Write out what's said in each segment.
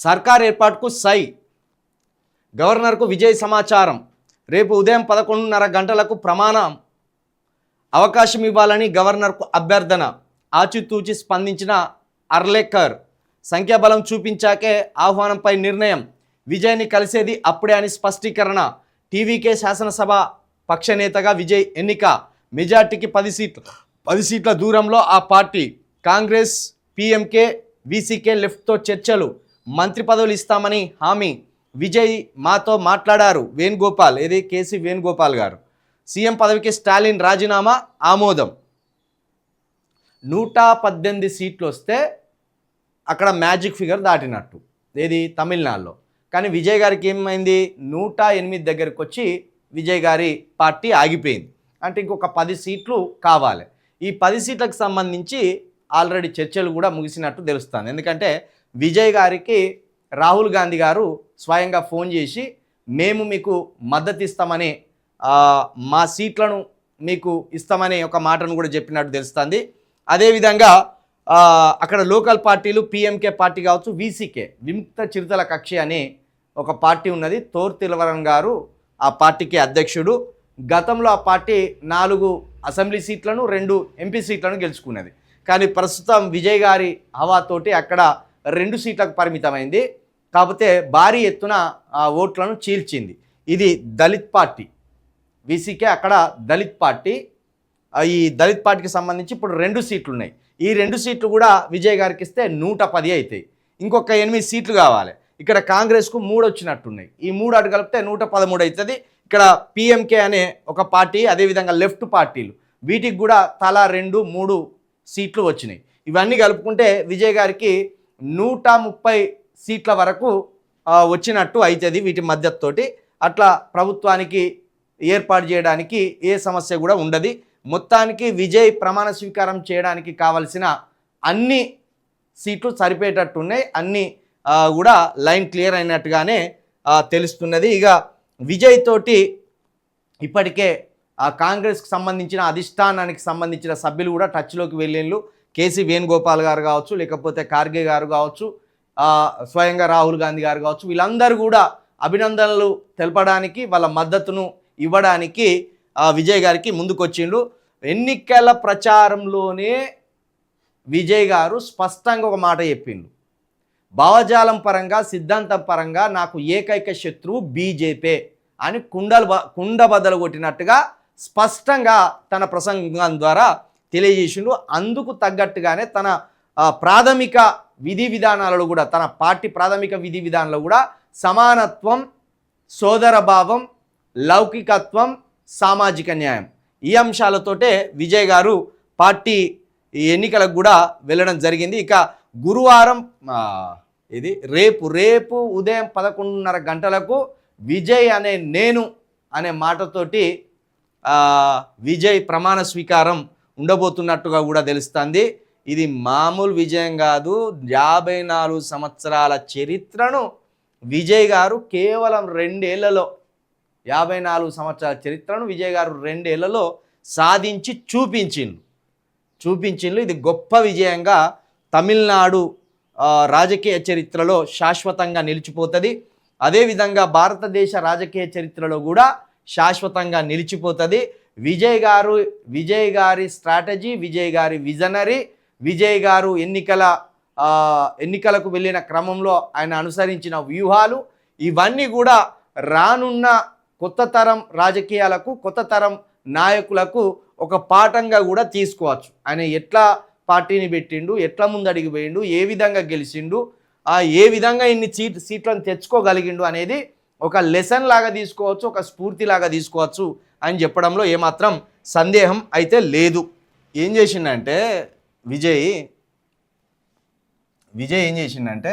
సర్కార్ ఏర్పాటుకు సై. గవర్నర్కు విజయ్ సమాచారం. రేపు ఉదయం 11:30 గంటలకు ప్రమాణం. అవకాశం ఇవ్వాలని గవర్నర్కు అభ్యర్థన. ఆచితూచి స్పందించిన అర్లేకర్. సంఖ్యాబలం చూపించాకే ఆహ్వానంపై నిర్ణయం. విజయ్ని కలిసేది అప్పుడే అని స్పష్టీకరణ. టీవీకే శాసనసభ పక్షనేతగా విజయ్ ఎన్నిక. మెజార్టీకి 10 సీట్ల దూరంలో ఆ పార్టీ. కాంగ్రెస్, పీఎంకే, వీసీకే లెఫ్ట్తో చర్చలు. మంత్రి పదవులు ఇస్తామని హామీ. విజయ్ మాతో మాట్లాడారు. వేణుగోపాల్, ఏది కేసీ వేణుగోపాల్ గారు. సీఎం పదవికి స్టాలిన్ రాజీనామా ఆమోదం. 118 సీట్లు వస్తే అక్కడ మ్యాజిక్ ఫిగర్ దాటినట్టు, ఏది తమిళనాడులో. కానీ విజయ్ గారికి ఏమైంది, 108 దగ్గరికి వచ్చి విజయ్ గారి పార్టీ ఆగిపోయింది. అంటే ఇంకొక 10 సీట్లు కావాలి. ఈ 10 సీట్లకు సంబంధించి ఆల్రెడీ చర్చలు కూడా ముగిసినట్టు తెలుస్తుంది. ఎందుకంటే విజయ్ గారికి రాహుల్ గాంధీ గారు స్వయంగా ఫోన్ చేసి మేము మీకు మద్దతు ఇస్తామని, మా సీట్లను మీకు ఇస్తామని ఒక మాటను కూడా చెప్పినట్టు తెలుస్తుంది. అదేవిధంగా అక్కడ లోకల్ పార్టీలు పీఎంకే పార్టీ కావచ్చు, వీసీకే విముక్త చిరుతల కక్షి అని ఒక పార్టీ ఉన్నది. తోర్ తిలవరన్ గారు ఆ పార్టీకి అధ్యక్షుడు. గతంలో ఆ పార్టీ 4 అసెంబ్లీ సీట్లను 2 ఎంపీ సీట్లను గెలుచుకున్నది. కానీ ప్రస్తుతం విజయ్ గారి హవాతోటి అక్కడ 2 సీట్లకు పరిమితమైంది. కాకపోతే భారీ ఎత్తున ఓట్లను చీల్చింది. ఇది దళిత్ పార్టీ. వీసీకే అక్కడ దళిత్ పార్టీ. ఈ దళిత్ పార్టీకి సంబంధించి ఇప్పుడు 2 సీట్లు ఉన్నాయి. ఈ 2 సీట్లు కూడా విజయ్ గారికి ఇస్తే 110 అవుతాయి. ఇంకొక 8 సీట్లు కావాలి. ఇక్కడ కాంగ్రెస్కు 3 వచ్చినట్టున్నాయి. ఈ 3 అటు కలిపితే 113 అవుతుంది. ఇక్కడ పీఎంకే అనే ఒక పార్టీ, అదేవిధంగా లెఫ్ట్ పార్టీలు, వీటికి కూడా తలా 2-3 సీట్లు వచ్చినాయి. ఇవన్నీ కలుపుకుంటే విజయ్ గారికి 130 సీట్ల వరకు వచ్చినట్టు అవుతుంది వీటి మద్దతుతోటి. అట్లా ప్రభుత్వానికి ఏర్పాటు చేయడానికి ఏ సమస్య కూడా ఉండదు. మొత్తానికి విజయ్ ప్రమాణ స్వీకారం చేయడానికి కావలసిన అన్ని సీట్లు సరిపోయేటట్టున్నాయి. అన్నీ కూడా లైన్ క్లియర్ అయినట్టుగానే తెలుస్తున్నది. ఇక విజయ్ తోటి ఇప్పటికే కాంగ్రెస్కి సంబంధించిన అధిష్టానానికి సంబంధించిన సభ్యులు కూడా టచ్లోకి వెళ్ళిండ్రు. కేసీ వేణుగోపాల్ గారు కావచ్చు, లేకపోతే ఖార్గే గారు కావచ్చు, స్వయంగా రాహుల్ గాంధీ గారు కావచ్చు, వీళ్ళందరూ కూడా అభినందనలు తెలపడానికి, వాళ్ళ మద్దతును ఇవ్వడానికి విజయ్ గారికి ముందుకొచ్చిండ్రు. ఎన్నికల ప్రచారంలోనే విజయ్ గారు స్పష్టంగా ఒక మాట చెప్పిండ్రు. భావజాలం పరంగా, సిద్ధాంతం పరంగా నాకు ఏకైక శత్రువు బీజేపీ అని కుండ బద్దలు కొట్టినట్టుగా స్పష్టంగా తన ప్రసంగం ద్వారా తెలియజేసిండు. అందుకు తగ్గట్టుగానే తన ప్రాథమిక విధి విధానాలలో కూడా, తన పార్టీ ప్రాథమిక విధి విధానాల్లో కూడా సమానత్వం, సోదరభావం, లౌకికత్వం, సామాజిక న్యాయం, ఈ అంశాలతోటే విజయ్ గారు పార్టీ ఎన్నికలకు కూడా వెళ్ళడం జరిగింది. ఇక గురువారం రేపు ఉదయం 11:30 గంటలకు విజయ్ అనే నేను అనే మాటతోటి విజయ్ ప్రమాణ స్వీకారం ఉండబోతున్నట్టుగా కూడా తెలుస్తుంది. ఇది మామూలు విజయం కాదు. 54 సంవత్సరాల చరిత్రను విజయ్ గారు కేవలం 2 ఏళ్లలో, 54 సంవత్సరాల చరిత్రను విజయ్ గారు 2 ఏళ్లలో సాధించి చూపించిండ్రు. ఇది గొప్ప విజయంగా తమిళనాడు రాజకీయ చరిత్రలో శాశ్వతంగా నిలిచిపోతుంది. అదేవిధంగా భారతదేశ రాజకీయ చరిత్రలో కూడా శాశ్వతంగా నిలిచిపోతుంది. విజయ్ గారి స్ట్రాటజీ, విజయ్ గారి విజనరీ, విజయ్ గారు ఎన్నికలకు వెళ్ళిన క్రమంలో ఆయన అనుసరించిన వ్యూహాలు, ఇవన్నీ కూడా రానున్న కొత్త తరం రాజకీయాలకు, కొత్త తరం నాయకులకు ఒక పాఠంగా కూడా తీసుకోవచ్చు. ఆయన ఎట్లా పార్టీని పెట్టిండు, ఎట్లా ముందడిగి పోయిండు, ఏ విధంగా గెలిచిండు, ఏ విధంగా ఇన్ని సీట్లను తెచ్చుకోగలిగిండు అనేది ఒక లెసన్ లాగా తీసుకోవచ్చు, ఒక స్ఫూర్తిలాగా తీసుకోవచ్చు అని చెప్పడంలో ఏమాత్రం సందేహం అయితే లేదు. ఏం చేసిండంటే విజయ్ ఏం చేసిండంటే,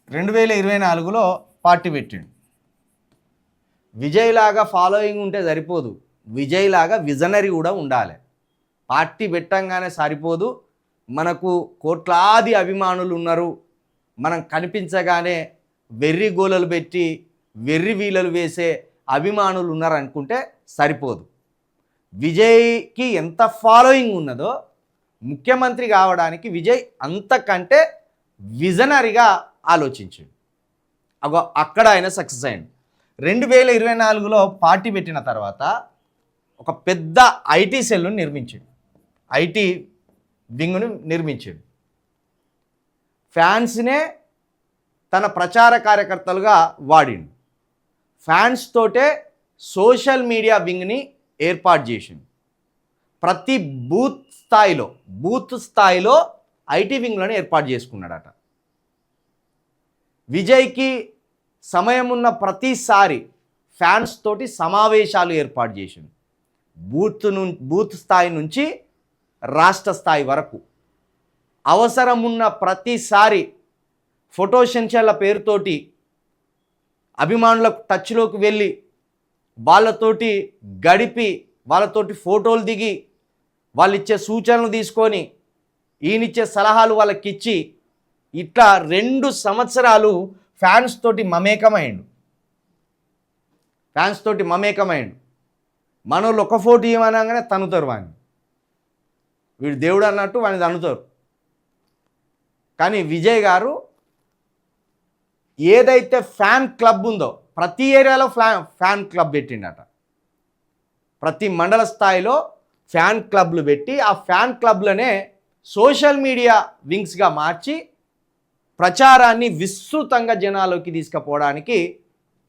రెండు 2024లో పార్టీ పెట్టిండు. విజయ్ లాగా ఫాలోయింగ్ ఉంటే సరిపోదు, విజయ్ లాగా విజనరీ కూడా ఉండాలి. పార్టీ పెట్టంగానే సరిపోదు. మనకు కోట్లాది అభిమానులు ఉన్నారు, మనం కనిపించగానే వెర్రి గోలలు పెట్టి వెర్రి వీలలు వేసే అభిమానులు ఉన్నారు అనుకుంటే సరిపోదు. విజయ్కి ఎంత ఫాలోయింగ్ ఉన్నదో ముఖ్యమంత్రి కావడానికి విజయ్ అంతకంటే విజనరీగా ఆలోచించాడు. అక్కడ ఆయన సక్సెస్ అయ్యాడు. 2024లో పార్టీ పెట్టిన తర్వాత ఒక పెద్ద ఐటీ సెల్ను నిర్మించాడు, ఐటీ వింగ్ను నిర్మించాడు. ఫ్యాన్స్నే తన ప్రచార కార్యకర్తలుగా వాడిండు. ఫ్యాన్స్ తోటే సోషల్ మీడియా వింగ్ని ఏర్పాటు చేసిండు. ప్రతి బూత్ స్థాయిలో ఐటీ వింగ్లను ఏర్పాటు చేసుకున్నాడట. విజయ్కి సమయం ఉన్న ప్రతిసారి ఫ్యాన్స్ తోటి సమావేశాలు ఏర్పాటు చేసిండు. బూత్ స్థాయి నుంచి రాష్ట్ర స్థాయి వరకు అవసరం ఉన్న ప్రతిసారి ఫోటో సెన్షన్ల పేరుతోటి అభిమానులకు టచ్లోకి వెళ్ళి వాళ్ళతోటి గడిపి వాళ్ళతోటి ఫోటోలు దిగి వాళ్ళు ఇచ్చే సూచనలు తీసుకొని ఈయనిచ్చే సలహాలు వాళ్ళకి ఇచ్చి ఇట్లా 2 సంవత్సరాలు ఫ్యాన్స్ తోటి మమేకమైండు. మనోళ్ళు ఒక ఫోటో ఇవ్వనగానే తన్నుతారు వాడిని, వీడు దేవుడు అన్నట్టు వాడిని తన్నుతారు. కానీ విజయ్ గారు ఏదైతే ఫ్యాన్ క్లబ్ ఉందో ప్రతి ఏరియాలో ఫ్యాన్ క్లబ్ పెట్టిండట. ప్రతి మండల స్థాయిలో ఫ్యాన్ క్లబ్లు పెట్టి ఆ ఫ్యాన్ క్లబ్లనే సోషల్ మీడియా వింగ్స్గా మార్చి ప్రచారాన్ని విస్తృతంగా జనాల్లోకి తీసుకుపోవడానికి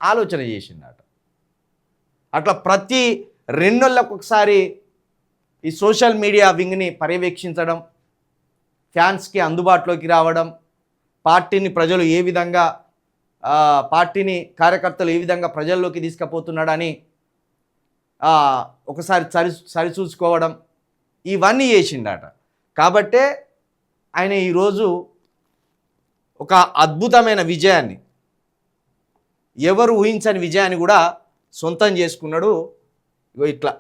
ఆలోచన చేసిందట. అట్లా ప్రతి 2 నెలలకు ఒకసారి ఈ సోషల్ మీడియా వింగ్ని పర్యవేక్షించడం, ఫ్యాన్స్కి అందుబాటులోకి రావడం, పార్టీని ప్రజలు ఏ విధంగా కార్యకర్తలు ఏ విధంగా ప్రజల్లోకి తీసుకుపోతున్నాడని ఒకసారి సరిచూసుకోవడం, ఇవన్నీ చేసిండట. కాబట్టే ఆయన ఈరోజు ఒక అద్భుతమైన విజయాన్ని, ఎవరు ఊహించని విజయాన్ని కూడా సొంతం చేసుకున్నాడు. ఇట్లా